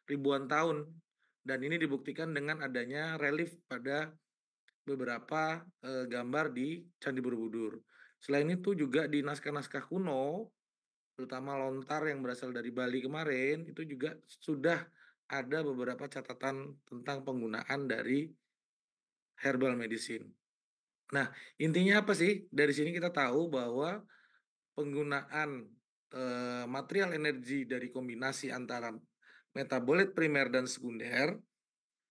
ribuan tahun dan ini dibuktikan dengan adanya relief pada beberapa, gambar di Candi Borobudur. Selain itu juga di naskah-naskah kuno, terutama lontar yang berasal dari Bali kemarin, itu juga sudah ada beberapa catatan tentang penggunaan dari herbal medicine. Nah, intinya apa sih? Dari sini kita tahu bahwa penggunaan, material energi dari kombinasi antara metabolit primer dan sekunder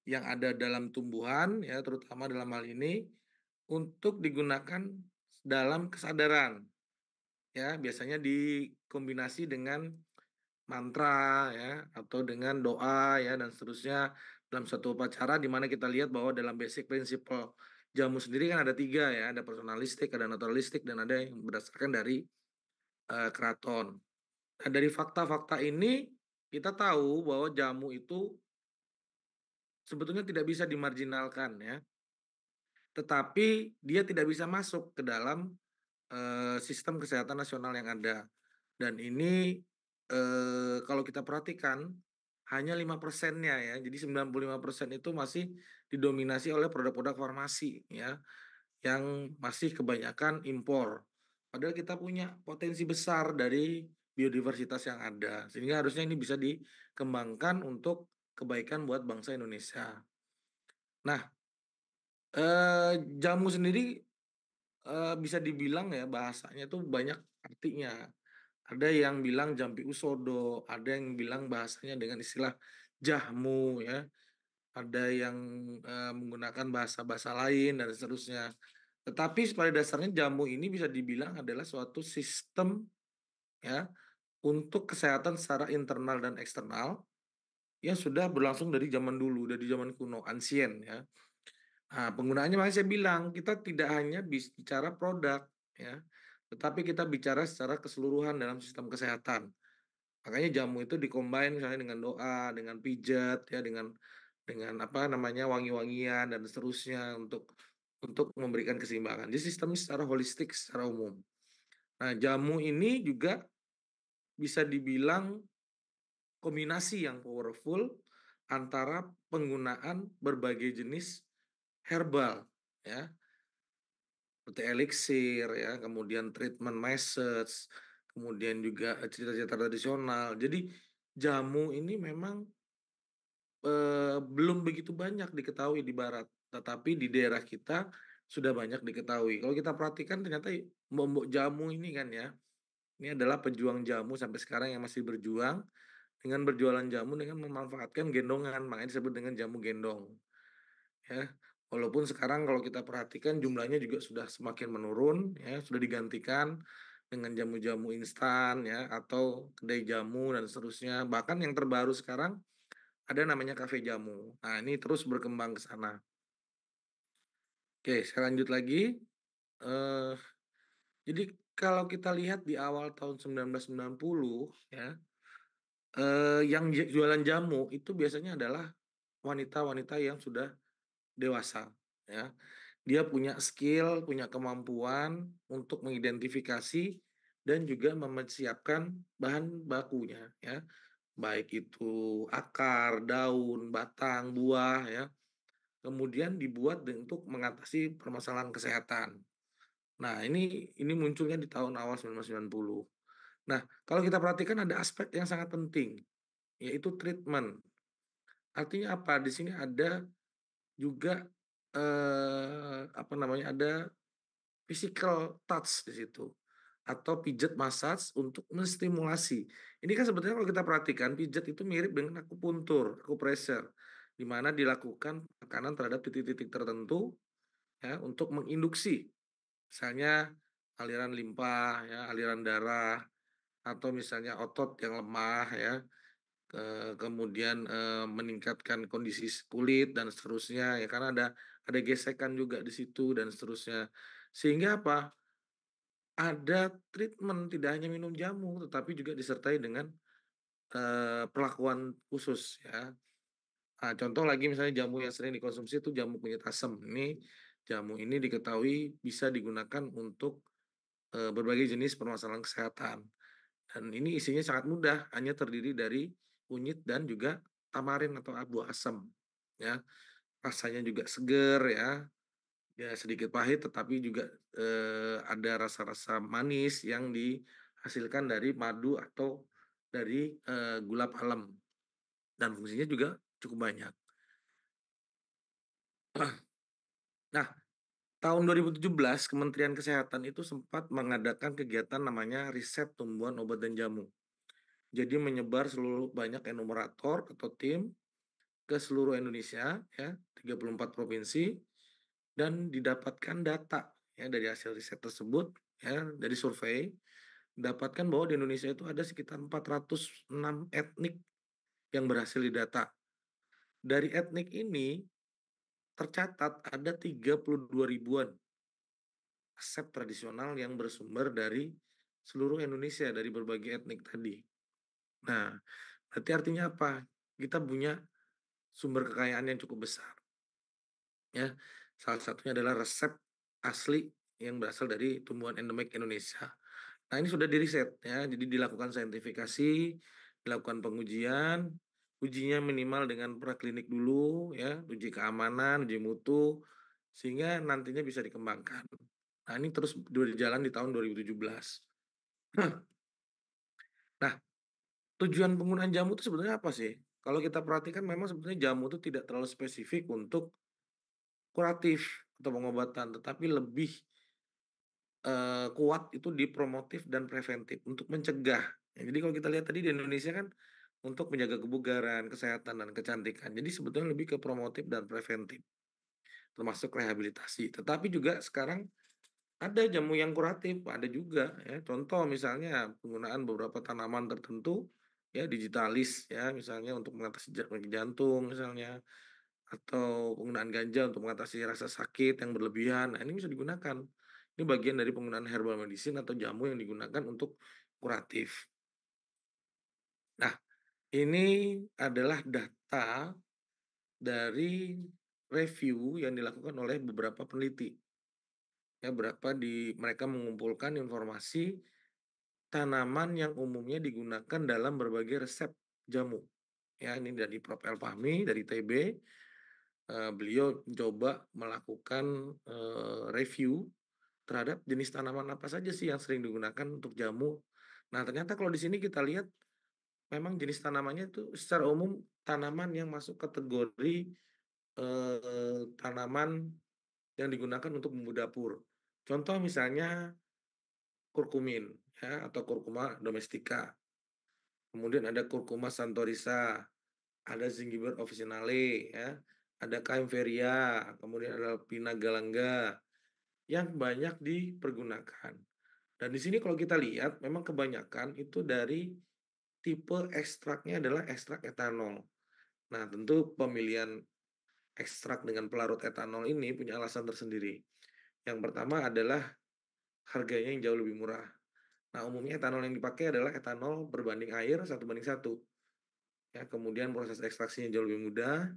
yang ada dalam tumbuhan ya, terutama dalam hal ini untuk digunakan dalam kesadaran ya, biasanya dikombinasi dengan mantra ya, atau dengan doa ya dan seterusnya dalam satu upacara di mana kita lihat bahwa dalam basic principle jamu sendiri kan ada 3 ya, ada personalistik, ada naturalistik, dan ada yang berdasarkan dari, keraton. Nah, dari fakta-fakta ini kita tahu bahwa jamu itu sebetulnya tidak bisa dimarginalkan ya, tetapi dia tidak bisa masuk ke dalam, sistem kesehatan nasional yang ada. Dan ini, kalau kita perhatikan hanya 5%-nya ya, jadi 95% itu masih didominasi oleh produk-produk farmasi ya, yang masih kebanyakan impor. Padahal kita punya potensi besar dari biodiversitas yang ada, sehingga harusnya ini bisa dikembangkan untuk kebaikan buat bangsa Indonesia. Nah, jamu sendiri, bisa dibilang ya bahasanya tuh banyak artinya. Ada yang bilang jampi usodo, ada yang bilang bahasanya dengan istilah jahmu ya, ada yang, menggunakan bahasa-bahasa lain dan seterusnya. Tetapi pada dasarnya jamu ini bisa dibilang adalah suatu sistem ya, untuk kesehatan secara internal dan eksternal yang sudah berlangsung dari zaman dulu, dari zaman kuno, ancient ya. Nah, penggunaannya makanya saya bilang, kita tidak hanya bicara produk ya, tetapi kita bicara secara keseluruhan dalam sistem kesehatan. Makanya jamu itu misalnya dengan doa, dengan pijat ya, dengan apa namanya, wangi-wangian dan seterusnya untuk memberikan keseimbangan. Jadi sistemnya secara holistik, secara umum. Nah, jamu ini juga bisa dibilang kombinasi yang powerful antara penggunaan berbagai jenis herbal ya, seperti eliksir ya, kemudian treatment message, kemudian juga cerita-cerita tradisional. Jadi jamu ini memang, belum begitu banyak diketahui di barat, tetapi di daerah kita sudah banyak diketahui. Kalau kita perhatikan ternyata mbok-mbok jamu ini kan ya, ini adalah pejuang jamu sampai sekarang yang masih berjuang dengan berjualan jamu dengan memanfaatkan gendongan, makanya disebut dengan jamu gendong, ya. Walaupun sekarang kalau kita perhatikan jumlahnya juga sudah semakin menurun ya, sudah digantikan dengan jamu-jamu instan ya, atau kedai jamu dan seterusnya. Bahkan yang terbaru sekarang ada namanya kafe jamu. Nah, ini terus berkembang ke sana. Oke, saya lanjut lagi. Eh, jadi kalau kita lihat di awal tahun 1990 ya, yang jualan jamu itu biasanya adalah wanita-wanita yang sudah dewasa ya. Dia punya skill, punya kemampuan untuk mengidentifikasi dan juga mempersiapkan bahan bakunya ya. Baik itu akar, daun, batang, buah ya. Kemudian dibuat untuk mengatasi permasalahan kesehatan. Nah, ini munculnya di tahun awal 1990. Nah, kalau kita perhatikan ada aspek yang sangat penting, yaitu treatment. Artinya apa? Di sini ada juga, apa namanya, ada physical touch di situ, atau pijat massage untuk menstimulasi. Ini kan sebetulnya kalau kita perhatikan pijat itu mirip dengan akupuntur, acupressure, di mana dilakukan tekanan terhadap titik-titik tertentu ya untuk menginduksi, misalnya aliran limpa ya, aliran darah, atau misalnya otot yang lemah ya, kemudian, meningkatkan kondisi kulit dan seterusnya ya, karena ada gesekan juga di situ dan seterusnya. Sehingga apa, ada treatment tidak hanya minum jamu, tetapi juga disertai dengan, perlakuan khusus ya. Nah, contoh lagi misalnya jamu yang sering dikonsumsi itu jamu kunyit asem. Jamu ini diketahui bisa digunakan untuk, berbagai jenis permasalahan kesehatan. Dan ini isinya sangat mudah, hanya terdiri dari kunyit dan juga tamarin atau abu asam, ya. Rasanya juga seger ya, ya sedikit pahit tetapi juga, ada rasa-rasa manis yang dihasilkan dari madu atau dari, gula palem dan fungsinya juga cukup banyak. Nah, tahun 2017 Kementerian Kesehatan itu sempat mengadakan kegiatan namanya riset tumbuhan obat dan jamu. Jadi menyebar seluruh banyak enumerator atau tim ke seluruh Indonesia ya, 34 provinsi dan didapatkan data ya dari hasil riset tersebut ya, dari survei dapatkan bahwa di Indonesia itu ada sekitar 406 etnik yang berhasil didata. Dari etnik ini tercatat ada 32 ribuan resep tradisional yang bersumber dari seluruh Indonesia dari berbagai etnik tadi. Nah, berarti artinya apa? Kita punya sumber kekayaan yang cukup besar ya. Salah satunya adalah resep asli yang berasal dari tumbuhan endemik Indonesia. Nah, ini sudah diriset ya, jadi dilakukan saintifikasi, dilakukan pengujian, ujinya minimal dengan praklinik dulu ya, uji keamanan, uji mutu, sehingga nantinya bisa dikembangkan. Nah, ini terus berjalan di tahun 2017. Nah, tujuan penggunaan jamu itu sebenarnya apa sih? Kalau kita perhatikan memang sebetulnya jamu itu tidak terlalu spesifik untuk kuratif atau pengobatan, tetapi lebih, kuat itu di promotif dan preventif untuk mencegah. Ya, jadi kalau kita lihat tadi di Indonesia kan untuk menjaga kebugaran, kesehatan, dan kecantikan. Jadi sebetulnya lebih ke promotif dan preventif, termasuk rehabilitasi. Tetapi juga sekarang ada jamu yang kuratif, ada juga ya. Contoh misalnya penggunaan beberapa tanaman tertentu ya, digitalis ya, misalnya untuk mengatasi penyakit jantung misalnya, atau penggunaan ganja untuk mengatasi rasa sakit yang berlebihan. Nah, ini bisa digunakan. Ini bagian dari penggunaan herbal medicine atau jamu yang digunakan untuk kuratif. Nah, ini adalah data dari review yang dilakukan oleh beberapa peneliti. Ya, mereka mengumpulkan informasi tanaman yang umumnya digunakan dalam berbagai resep jamu. Ya, ini dari Prof. Elfahmi dari ITB. Beliau mencoba melakukan, review terhadap jenis tanaman apa saja sih yang sering digunakan untuk jamu. Nah, ternyata kalau di sini kita lihat memang jenis tanamannya itu secara umum tanaman yang masuk kategori, tanaman yang digunakan untuk bumbu dapur. Contoh misalnya kurkumin ya atau Curcuma domestica, kemudian ada Curcuma santorisa, ada Zingiber officinale ya, ada Kaempferia, kemudian ada Pinna galanga yang banyak dipergunakan. Dan di sini kalau kita lihat memang kebanyakan itu dari tipe ekstraknya adalah ekstrak etanol. Nah, tentu pemilihan ekstrak dengan pelarut etanol ini punya alasan tersendiri. Yang pertama adalah harganya yang jauh lebih murah. Nah, umumnya etanol yang dipakai adalah etanol berbanding air 1:1. Ya, kemudian proses ekstraksinya jauh lebih mudah,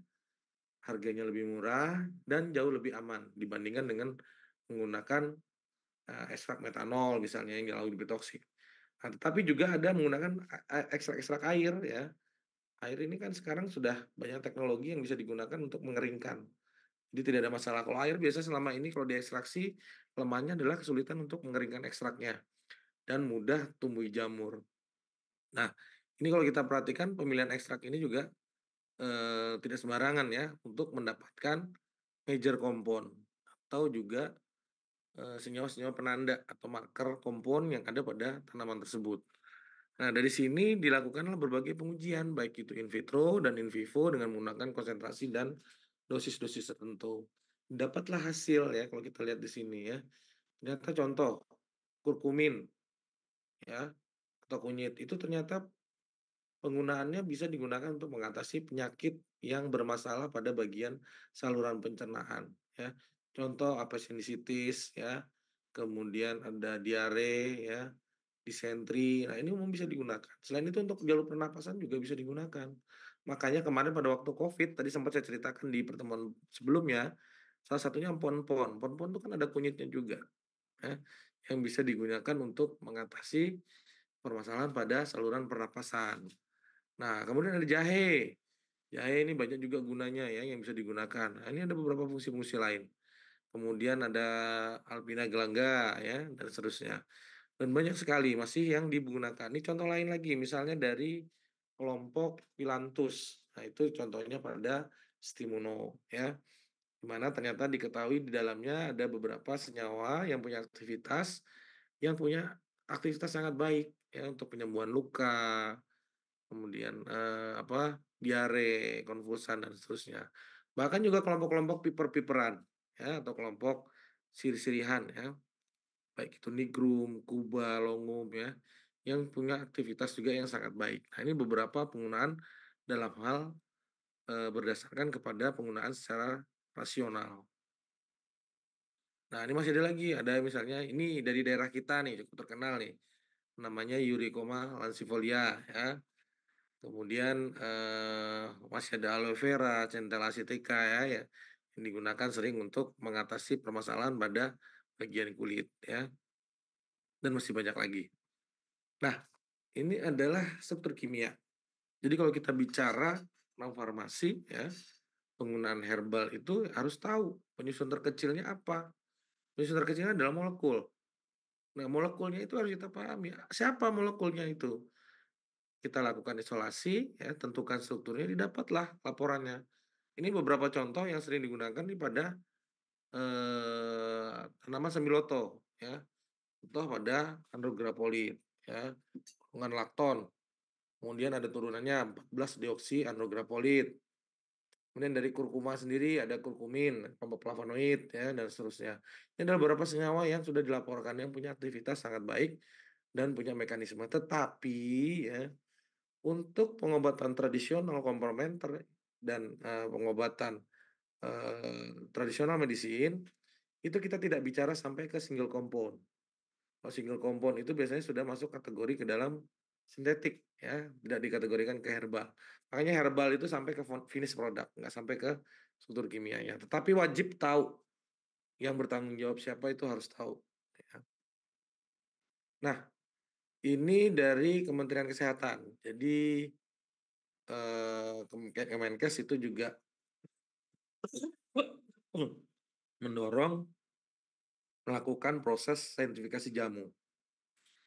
harganya lebih murah, dan jauh lebih aman dibandingkan dengan menggunakan ekstrak metanol misalnya yang jauh lebih toksik. Nah, tetapi juga ada menggunakan ekstrak-ekstrak air ya. Air ini kan sekarang sudah banyak teknologi yang bisa digunakan untuk mengeringkan. Jadi tidak ada masalah. Kalau air biasa selama ini kalau diekstraksi, kelemahannya adalah kesulitan untuk mengeringkan ekstraknya dan mudah tumbuh jamur. Nah, ini kalau kita perhatikan pemilihan ekstrak ini juga tidak sembarangan ya untuk mendapatkan major compound atau juga senyawa-senyawa penanda atau marker kompon yang ada pada tanaman tersebut. Nah, dari sini dilakukanlah berbagai pengujian, baik itu in vitro dan in vivo dengan menggunakan konsentrasi dan dosis-dosis tertentu. Dapatlah hasil ya kalau kita lihat di sini ya. Ternyata contoh kurkumin ya atau kunyit itu ternyata penggunaannya bisa digunakan untuk mengatasi penyakit yang bermasalah pada bagian saluran pencernaan ya. Contoh appendicitis ya, kemudian ada diare ya, disentri. Nah, ini umum bisa digunakan. Selain itu untuk jalur pernapasan juga bisa digunakan. Makanya kemarin pada waktu Covid tadi sempat saya ceritakan di pertemuan sebelumnya, salah satunya empon-pon. Empon-pon itu kan ada kunyitnya juga ya, yang bisa digunakan untuk mengatasi permasalahan pada saluran pernapasan. Nah, kemudian ada jahe. Jahe ini banyak juga gunanya ya yang bisa digunakan. Nah, ini ada beberapa fungsi-fungsi lain. Kemudian ada Alpina gelangga ya dan seterusnya. Dan banyak sekali masih yang digunakan. Ini contoh lain lagi, misalnya dari kelompok Phyllanthus. Nah, itu contohnya pada Stimuno ya, di mana ternyata diketahui di dalamnya ada beberapa senyawa yang punya aktivitas sangat baik ya untuk penyembuhan luka, kemudian diare, konvulsan dan seterusnya. Bahkan juga kelompok-kelompok piper-piperan ya atau kelompok sirih-sirihan ya, baik itu nigrum, kuba, longum ya, yang punya aktivitas juga yang sangat baik. Nah, ini beberapa penggunaan dalam hal berdasarkan kepada penggunaan secara rasional. Nah, ini masih ada lagi, ada misalnya ini dari daerah kita nih cukup terkenal nih, namanya Eurycoma lancifolia ya. Kemudian, masih ada aloe vera, centella asiatica ya, yang digunakan sering untuk mengatasi permasalahan pada bagian kulit ya, dan masih banyak lagi. Nah, ini adalah struktur kimia. Jadi kalau kita bicara tentang farmasi ya, penggunaan herbal itu harus tahu penyusun terkecilnya apa. Penyusun terkecilnya adalah molekul. Nah, molekulnya itu harus kita pahami. Siapa molekulnya itu? Kita lakukan isolasi, ya, tentukan strukturnya, didapatlah laporannya. Ini beberapa contoh yang sering digunakan nih pada tanaman semiloto, ya. Contoh pada Andrograpolit, ya, kandungan lakton. Kemudian ada turunannya 14 deoksi andrograpolit. Kemudian dari kurkuma sendiri ada kurkumin, kelompok flavonoid ya dan seterusnya. Ini adalah beberapa senyawa yang sudah dilaporkan yang punya aktivitas sangat baik dan punya mekanisme. Tetapi ya untuk pengobatan tradisional komplementer dan pengobatan tradisional medicine itu kita tidak bicara sampai ke single compound. Kalau single compound itu biasanya sudah masuk kategori ke dalam sintetik ya, tidak dikategorikan ke herbal. Makanya herbal itu sampai ke finish product, nggak sampai ke struktur kimianya. Tetapi wajib tahu, yang bertanggung jawab siapa itu harus tahu. Ya. Nah, ini dari Kementerian Kesehatan. Jadi Kemenkes itu juga mendorong melakukan proses saintifikasi jamu.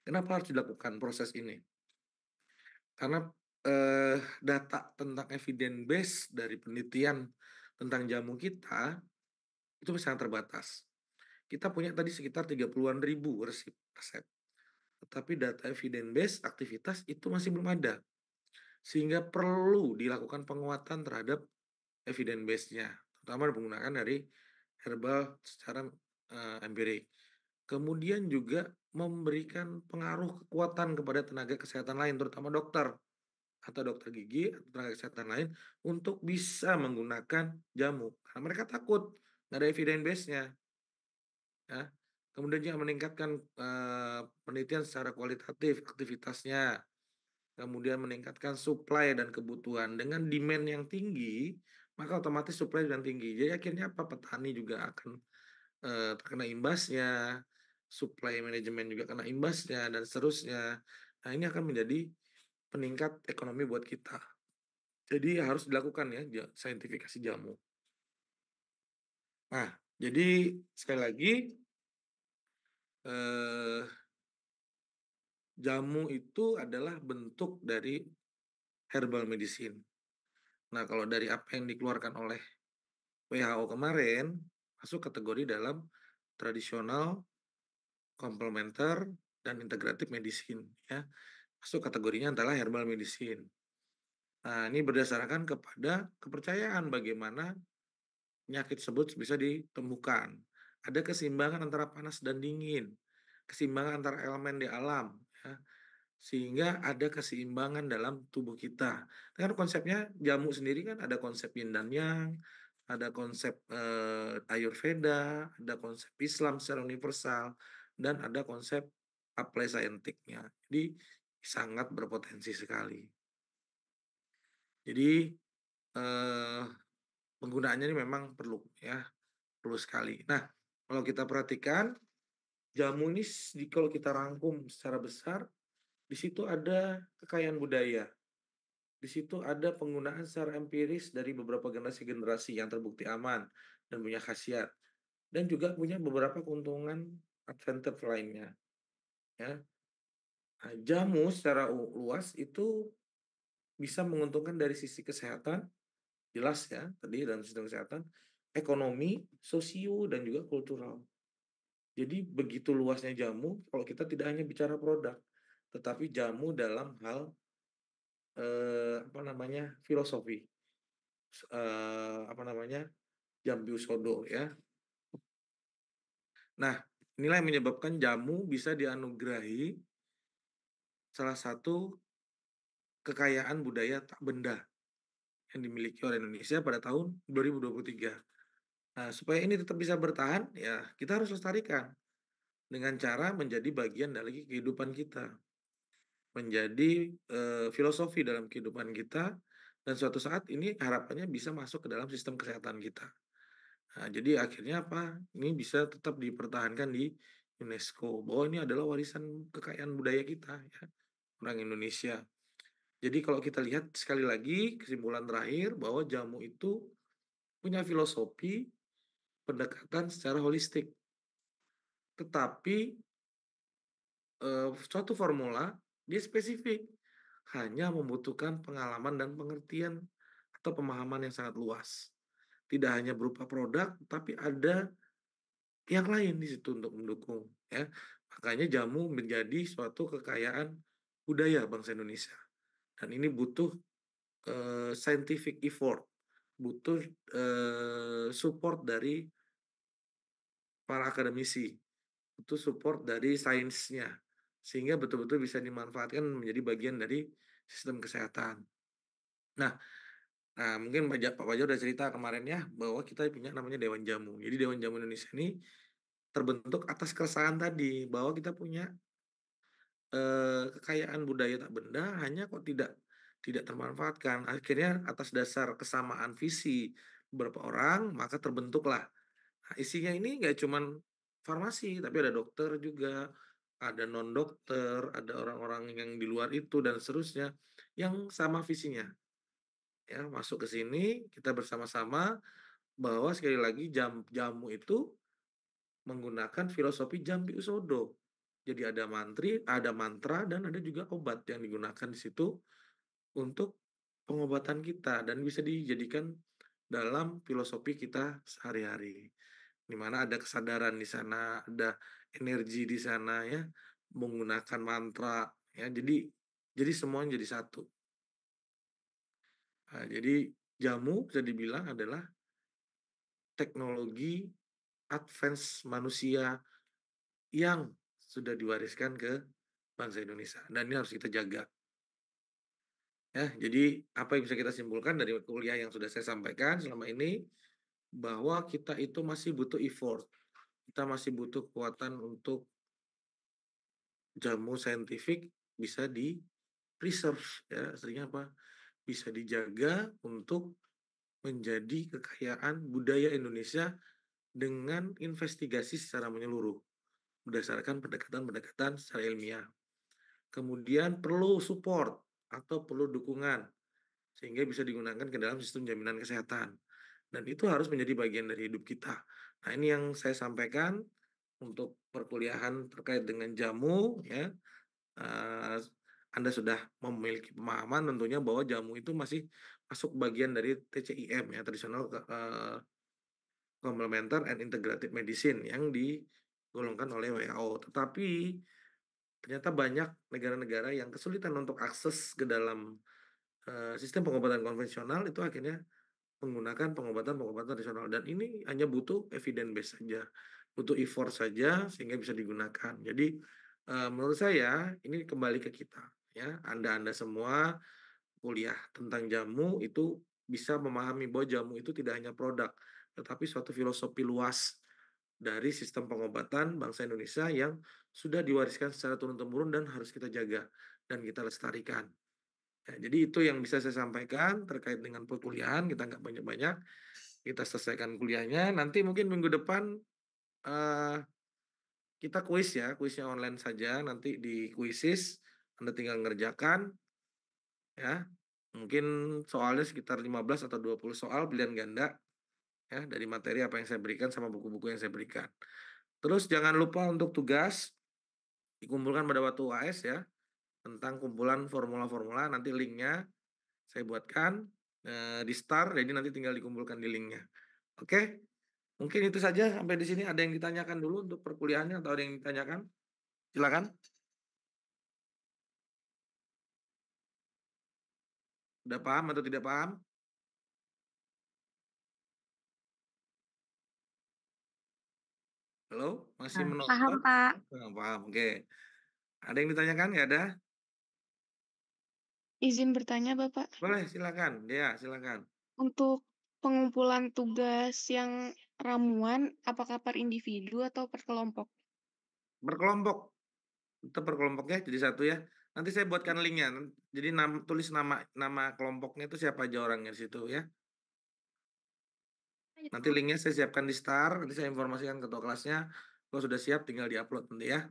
Kenapa harus dilakukan proses ini? Karena, data tentang evidence base dari penelitian tentang jamu kita, itu sangat terbatas. Kita punya tadi sekitar 30-an ribu resep, tetapi data evidence base aktivitas itu masih belum ada. Sehingga perlu dilakukan penguatan terhadap evidence base-nya, terutama penggunaan dari herbal secara, empirik. Kemudian juga memberikan pengaruh kekuatan kepada tenaga kesehatan lain, terutama dokter. Atau dokter gigi atau tenaga kesehatan lain untuk bisa menggunakan jamu, karena mereka takut nggak ada evidence base-nya ya. Kemudian juga meningkatkan, penelitian secara kualitatif aktivitasnya, kemudian meningkatkan supply dan kebutuhan. Dengan demand yang tinggi, maka otomatis supply dan tinggi. Jadi akhirnya apa, petani juga akan, terkena imbasnya, supply manajemen juga kena imbasnya, dan seterusnya. Nah, ini akan menjadi peningkat ekonomi buat kita. Jadi harus dilakukan ya saintifikasi jamu. Nah, jadi sekali lagi, eh, jamu itu adalah bentuk dari herbal medicine. Nah, kalau dari apa yang dikeluarkan oleh WHO kemarin, masuk kategori dalam tradisional, komplementer, dan integratif medicine ya. Masuk kategorinya adalah herbal medicine. Nah, ini berdasarkan kepada kepercayaan bagaimana penyakit tersebut bisa ditemukan. Ada keseimbangan antara panas dan dingin, keseimbangan antara elemen di alam, ya, sehingga ada keseimbangan dalam tubuh kita. Kan konsepnya jamu sendiri kan ada konsep yin dan yang, ada konsep Ayurveda, ada konsep Islam secara universal, dan ada konsep apply saintiknya. Jadi sangat berpotensi sekali. Jadi eh, penggunaannya ini memang perlu ya. Perlu sekali. Nah, kalau kita perhatikan, jamu ini kalau kita rangkum secara besar, di situ ada kekayaan budaya. Di situ ada penggunaan secara empiris dari beberapa generasi-generasi yang terbukti aman dan punya khasiat, dan juga punya beberapa keuntungan advantage lainnya, ya. Nah, jamu secara luas itu bisa menguntungkan dari sisi kesehatan, jelas ya, tadi dalam sistem kesehatan, ekonomi, sosio, dan juga kultural. Jadi begitu luasnya jamu kalau kita tidak hanya bicara produk, tetapi jamu dalam hal, apa namanya, filosofi, apa namanya, Jambi Usodo ya. Nah, inilah yang menyebabkan jamu bisa dianugerahi salah satu kekayaan budaya tak benda yang dimiliki oleh Indonesia pada tahun 2023. Nah, supaya ini tetap bisa bertahan, ya kita harus lestarikan dengan cara menjadi bagian dari kehidupan kita, menjadi, filosofi dalam kehidupan kita, dan suatu saat ini harapannya bisa masuk ke dalam sistem kesehatan kita. Nah, jadi akhirnya apa, ini bisa tetap dipertahankan di UNESCO, bahwa ini adalah warisan kekayaan budaya kita ya, orang Indonesia. Jadi kalau kita lihat sekali lagi kesimpulan terakhir bahwa jamu itu punya filosofi pendekatan secara holistik, tetapi, suatu formula dia spesifik, hanya membutuhkan pengalaman dan pengertian atau pemahaman yang sangat luas. Tidak hanya berupa produk, tapi ada yang lain di situ untuk mendukung, ya. Makanya jamu menjadi suatu kekayaan budaya bangsa Indonesia, dan ini butuh, scientific effort, butuh, support dari para akademisi, butuh support dari sainsnya, sehingga betul-betul bisa dimanfaatkan menjadi bagian dari sistem kesehatan. Nah mungkin Pak Fajar udah cerita kemarin ya, bahwa kita punya namanya Dewan Jamu. Jadi Dewan Jamu Indonesia ini terbentuk atas keresahan tadi, bahwa kita punya, kekayaan budaya tak benda hanya kok tidak termanfaatkan. Akhirnya atas dasar kesamaan visi beberapa orang, maka terbentuklah. Nah, isinya ini nggak cuman farmasi, tapi ada dokter juga, ada non-dokter, ada orang-orang yang di luar itu dan seterusnya, yang sama visinya, ya. Masuk ke sini, kita bersama-sama bahwa sekali lagi jamu itu menggunakan filosofi Jambi Usodo. Jadi ada mantra dan ada juga obat yang digunakan di situ untuk pengobatan kita dan bisa dijadikan dalam filosofi kita sehari-hari. Di mana ada kesadaran di sana, ada energi di sana ya, menggunakan mantra ya. Jadi semuanya jadi satu. Nah, jadi jamu bisa dibilang adalah teknologi advance manusia yang sudah diwariskan ke bangsa Indonesia dan ini harus kita jaga. Ya, jadi apa yang bisa kita simpulkan dari kuliah yang sudah saya sampaikan selama ini, bahwa kita itu masih butuh effort, kita masih butuh kekuatan untuk jamu saintifik bisa di-preserve ya, artinya apa, bisa dijaga untuk menjadi kekayaan budaya Indonesia dengan investigasi secara menyeluruh, berdasarkan pendekatan-pendekatan secara ilmiah. Kemudian perlu support atau perlu dukungan, sehingga bisa digunakan ke dalam sistem jaminan kesehatan. Dan itu harus menjadi bagian dari hidup kita. Nah, ini yang saya sampaikan untuk perkuliahan terkait dengan jamu, ya. Eee, Anda sudah memiliki pemahaman tentunya bahwa jamu itu masih masuk bagian dari TCIM ya, tradisional complementary and integrated medicine yang digolongkan oleh WHO. Tetapi ternyata banyak negara-negara yang kesulitan untuk akses ke dalam, sistem pengobatan konvensional itu akhirnya menggunakan pengobatan-pengobatan tradisional dan ini hanya butuh evidence base saja, butuh effort saja sehingga bisa digunakan. Jadi, menurut saya ini kembali ke kita ya, Anda-Anda semua kuliah tentang jamu itu bisa memahami bahwa jamu itu tidak hanya produk, tetapi suatu filosofi luas dari sistem pengobatan bangsa Indonesia yang sudah diwariskan secara turun-temurun dan harus kita jaga dan kita lestarikan. Ya, jadi itu yang bisa saya sampaikan terkait dengan perkuliahan, kita nggak banyak-banyak, kita selesaikan kuliahnya, nanti mungkin minggu depan, eee, kita kuis ya, kuisnya online saja, nanti di Quizizz, Anda tinggal ngerjakan, ya. Mungkin soalnya sekitar 15 atau 20 soal pilihan ganda ya dari materi apa yang saya berikan sama buku-buku yang saya berikan. Terus jangan lupa untuk tugas dikumpulkan pada waktu UAS ya tentang kumpulan formula-formula nanti linknya saya buatkan di Star jadi nanti tinggal dikumpulkan di linknya. Oke, mungkin itu saja sampai di sini. Ada yang ditanyakan dulu untuk perkuliahannya atau ada yang ditanyakan? Silakan. Udah paham atau tidak paham? Halo, masih Paham, menonton? Pak. Paham. Oke. Ada yang ditanyakan? Nggak ada? Izin bertanya, Bapak. Boleh, silakan. Ya, silakan. Untuk pengumpulan tugas yang ramuan, apakah per individu atau per kelompok? Berkelompok. Tetap berkelompoknya jadi satu ya. Nanti saya buatkan linknya. Jadi tulis nama nama kelompoknya itu siapa aja orangnya di situ ya. Nanti linknya saya siapkan di Star. Nanti saya informasikan ketua kelasnya. Kalau sudah siap tinggal diupload nanti ya.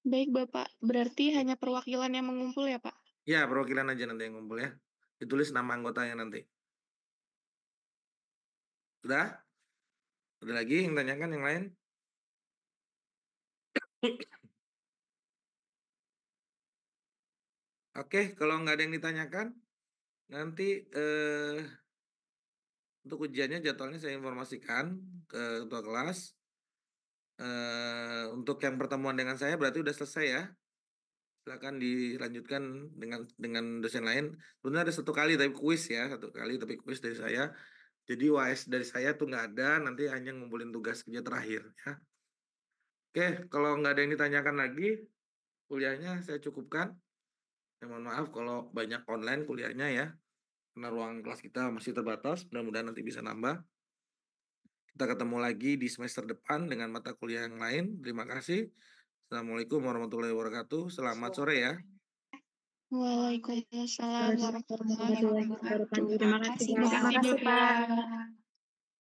Baik, Bapak. Berarti hanya perwakilan yang mengumpul ya, Pak? Ya, perwakilan aja nanti yang ngumpul ya. Ditulis nama anggotanya nanti. Sudah? Ada lagi yang tanyakan yang lain? Oke, kalau nggak ada yang ditanyakan, nanti untuk ujiannya jadwalnya saya informasikan ke ketua kelas. Untuk yang pertemuan dengan saya berarti udah selesai ya. Silakan dilanjutkan dengan dosen lain. Sebenarnya ada satu kali tapi kuis ya, satu kali tapi kuis dari saya. Jadi UAS dari saya tuh nggak ada, nanti hanya ngumpulin tugas kerja terakhir ya. Oke, kalau nggak ada yang ditanyakan lagi, kuliahnya saya cukupkan. Ya, mohon maaf kalau banyak online kuliahnya ya, karena ruang kelas kita masih terbatas. Mudah-mudahan nanti bisa nambah. Kita ketemu lagi di semester depan dengan mata kuliah yang lain. Terima kasih. Assalamualaikum warahmatullahi wabarakatuh. Selamat sore ya. Waalaikumsalam Waalaikumsalam warahmatullahi warahmatullahi wabarakatuh. wabarakatuh. Terima kasih, Terima Bapak. kasih, Bapak.